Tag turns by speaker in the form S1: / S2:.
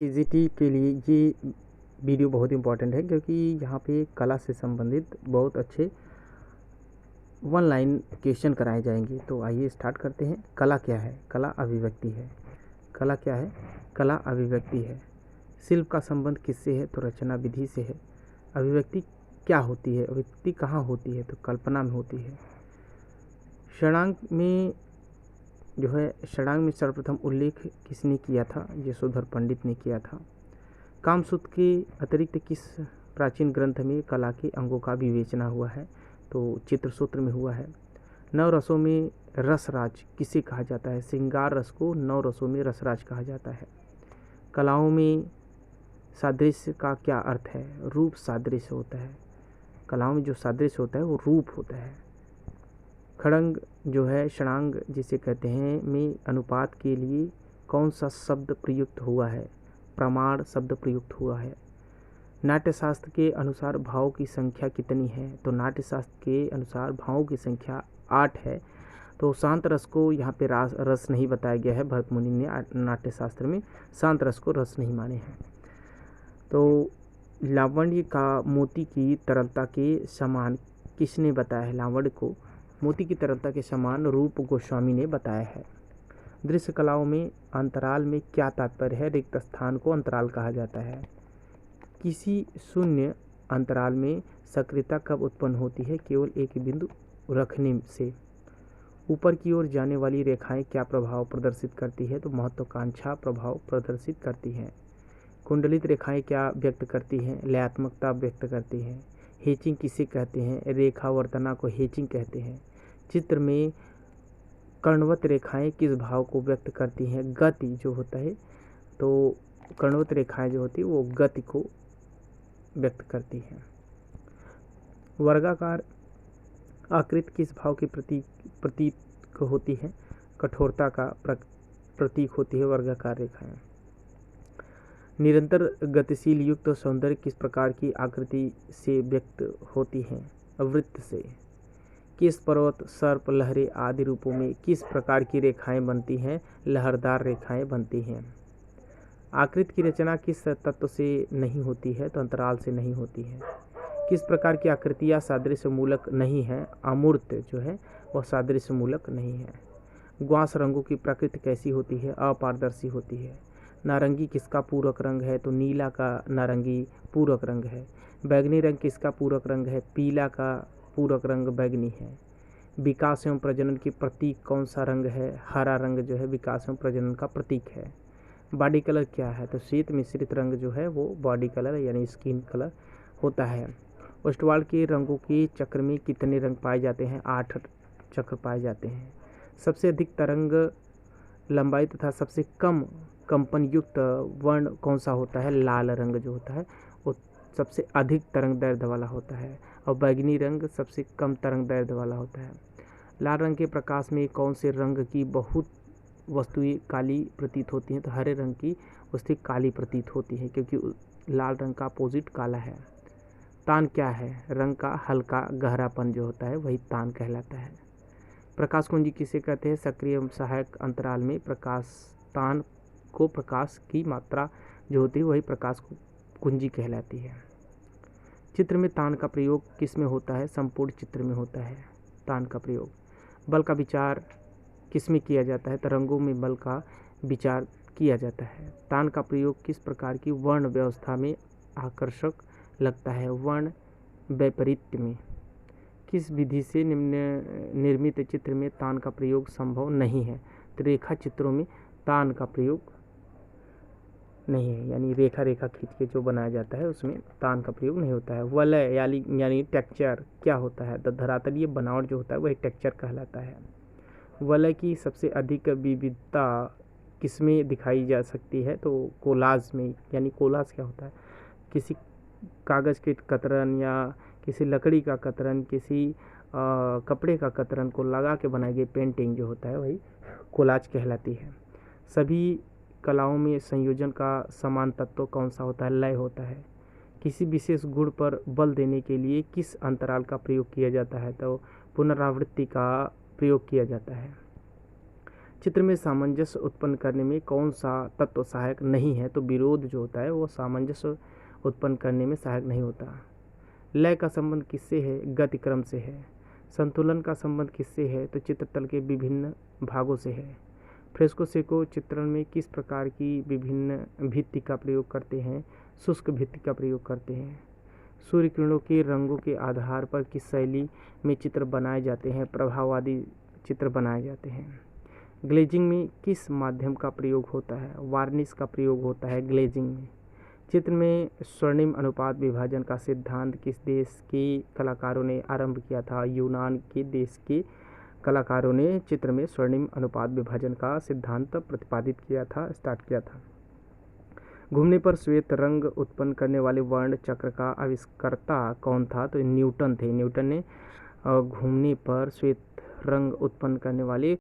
S1: PGT के लिए ये वीडियो बहुत इम्पोर्टेंट है क्योंकि यहाँ पे कला से संबंधित बहुत अच्छे वन लाइन क्वेश्चन कराए जाएंगे। तो आइए स्टार्ट करते हैं। कला क्या है? कला अभिव्यक्ति है। कला क्या है? कला अभिव्यक्ति है। शिल्प का संबंध किससे है? तो रचना विधि से है। अभिव्यक्ति क्या होती है? अभिव्यक्ति कहाँ होती है? तो कल्पना में होती है। षडांग में जो है, षडांग में सर्वप्रथम उल्लेख किसने किया था? यशोधर पंडित ने किया था। कामसूत्र के अतिरिक्त किस प्राचीन ग्रंथ में कला के अंगों का विवेचना हुआ है? तो चित्रसूत्र में हुआ है। नौ रसों में रसराज किसे कहा जाता है? श्रृंगार रस को नौ रसों में रसराज कहा जाता है। कलाओं में सादृश्य का क्या अर्थ है? रूप सादृश्य होता है। कलाओं में जो सादृश्य होता है वो रूप होता है। खड़ंग जो है, षडांग जिसे कहते हैं, में अनुपात के लिए कौन सा शब्द प्रयुक्त हुआ है? प्रमाण शब्द प्रयुक्त हुआ है। नाट्यशास्त्र के अनुसार भावों की संख्या कितनी है? तो नाट्यशास्त्र के अनुसार भावों की संख्या 8 है। तो शांत रस को यहाँ पे रस नहीं बताया गया है। भरत मुनि ने नाट्यशास्त्र में शांत रस को रस नहीं माने हैं। तो लावण्य का मोती की तरलता के समान किसने बताया है? लावण्य को मोती की तरलता के समान रूप गोस्वामी ने बताया है। दृश्य कलाओं में अंतराल में क्या तात्पर्य है? रिक्त स्थान को अंतराल कहा जाता है। किसी शून्य अंतराल में सक्रियता कब उत्पन्न होती है? केवल एक बिंदु रखने से। ऊपर की ओर जाने वाली रेखाएं क्या प्रभाव प्रदर्शित करती है? तो महत्वाकांक्षा प्रभाव प्रदर्शित करती हैं। कुंडलित रेखाएं क्या व्यक्त करती हैं? लयात्मकता व्यक्त करती हैं। हेचिंग किसे कहते हैं? रेखावर्तना को हेचिंग कहते हैं। चित्र में कर्णवत रेखाएं किस भाव को व्यक्त करती हैं? गति जो होता है, तो कर्णवत रेखाएं जो होती है वो गति को व्यक्त करती हैं। वर्गाकार आकृति किस भाव की प्रतीक होती है? कठोरता का प्रतीक होती है वर्गाकार रेखाएं। निरंतर गतिशील युक्त सौंदर्य किस प्रकार की आकृति से व्यक्त होती है? वृत्त से। किस पर्वत, सर्प, लहरें आदि रूपों में किस प्रकार की रेखाएं बनती हैं? लहरदार रेखाएं बनती हैं। आकृति की रचना किस तत्व से नहीं होती है? तो अंतराल से नहीं होती है। किस प्रकार की आकृतियाँ सादृश्य मूलक नहीं है? अमूर्त जो है वह सादृश्य मूलक नहीं है। ग्वास रंगों की प्रकृति कैसी होती है? अपारदर्शी होती है। नारंगी किसका पूरक रंग है? तो नीला का नारंगी पूरक रंग है। बैगनी रंग किसका पूरक रंग है? पीला का पूरक रंग बैगनी है। विकास एवं प्रजनन की प्रतीक कौन सा रंग है? हरा रंग जो है विकास एवं प्रजनन का प्रतीक है। बॉडी कलर क्या है? तो शीत मिश्रित रंग जो है वो बॉडी कलर यानी स्किन कलर होता है। ओस्टवाल के रंगों के चक्र में कितने रंग पाए जाते हैं? 8 चक्र पाए जाते हैं। सबसे अधिक तरंग लंबाई तथा सबसे कम कंपन युक्त वर्ण कौन सा होता है? लाल रंग जो होता है वो सबसे अधिक तरंग दैर्ध्य वाला होता है और बैगनी रंग सबसे कम तरंग दैर्ध्य वाला होता है। लाल रंग के प्रकाश में कौन से रंग की बहुत वस्तुएं काली प्रतीत होती हैं? तो हरे रंग की वस्तुएं काली प्रतीत होती है क्योंकि लाल रंग का अपोजिट काला है। तान क्या है? रंग का हल्का गहरापन जो होता है वही तान कहलाता है। प्रकाश कुंजी किसे कहते हैं? सक्रिय सहायक अंतराल में प्रकाश तान को प्रकाश की मात्रा जो होती है वही प्रकाश कुंजी कहलाती है। चित्र में तान का प्रयोग किस में होता है? संपूर्ण चित्र में होता है तान का प्रयोग। बल का विचार किस में किया जाता है? तरंगों में बल का विचार किया जाता है। तान का प्रयोग किस प्रकार की वर्ण व्यवस्था में आकर्षक लगता है? वर्ण वैपरीत्य में। किस विधि से निर्मित चित्र में तान का प्रयोग संभव नहीं है? तो रेखा चित्रों में तान का प्रयोग नहीं है, यानी रेखा खींच के जो बनाया जाता है उसमें तान का प्रयोग नहीं होता है। वलय यानी टेक्सचर क्या होता है? तो धरातलीय बनावट जो होता है वही टेक्सचर कहलाता है। वलय की सबसे अधिक विविधता किसमें दिखाई जा सकती है? तो कोलाज में। यानी कोलाज क्या होता है? किसी कागज़ के कतरन या किसी लकड़ी का कतरन, किसी कपड़े का कतरन को लगा के बनाई गई पेंटिंग जो होता है वही कोलाज कहलाती है। सभी कलाओं में संयोजन का समान तत्व कौन सा होता है? लय होता है। किसी विशेष गुण पर बल देने के लिए किस अंतराल का प्रयोग किया जाता है? तो पुनरावृत्ति का प्रयोग किया जाता है। चित्र में सामंजस्य उत्पन्न करने में कौन सा तत्व सहायक नहीं है? तो विरोध जो होता है वो सामंजस्य उत्पन्न करने में सहायक नहीं होता। लय का संबंध किससे है? गति क्रम से है। संतुलन का संबंध किससे है? तो चित्रतल के विभिन्न भागों से है। फ्रेस्को शेको चित्रण में किस प्रकार की विभिन्न भित्ति का प्रयोग करते हैं? शुष्क भित्ति का प्रयोग करते हैं। सूर्य किरणों के रंगों के आधार पर किस शैली में चित्र बनाए जाते हैं? प्रभाववादी चित्र बनाए जाते हैं। ग्लेजिंग में किस माध्यम का प्रयोग होता है? वार्निश का प्रयोग होता है ग्लेजिंग में। चित्र में स्वर्णिम अनुपात विभाजन का सिद्धांत किस देश के कलाकारों ने आरंभ किया था? यूनान के देश के कलाकारों ने चित्र में स्वर्णिम अनुपात विभाजन का सिद्धांत प्रतिपादित किया था, स्टार्ट किया था। घूमने पर श्वेत रंग उत्पन्न करने वाले वर्ण चक्र का आविष्कर्ता कौन था? तो न्यूटन थे। न्यूटन ने घूमने पर श्वेत रंग उत्पन्न करने वाले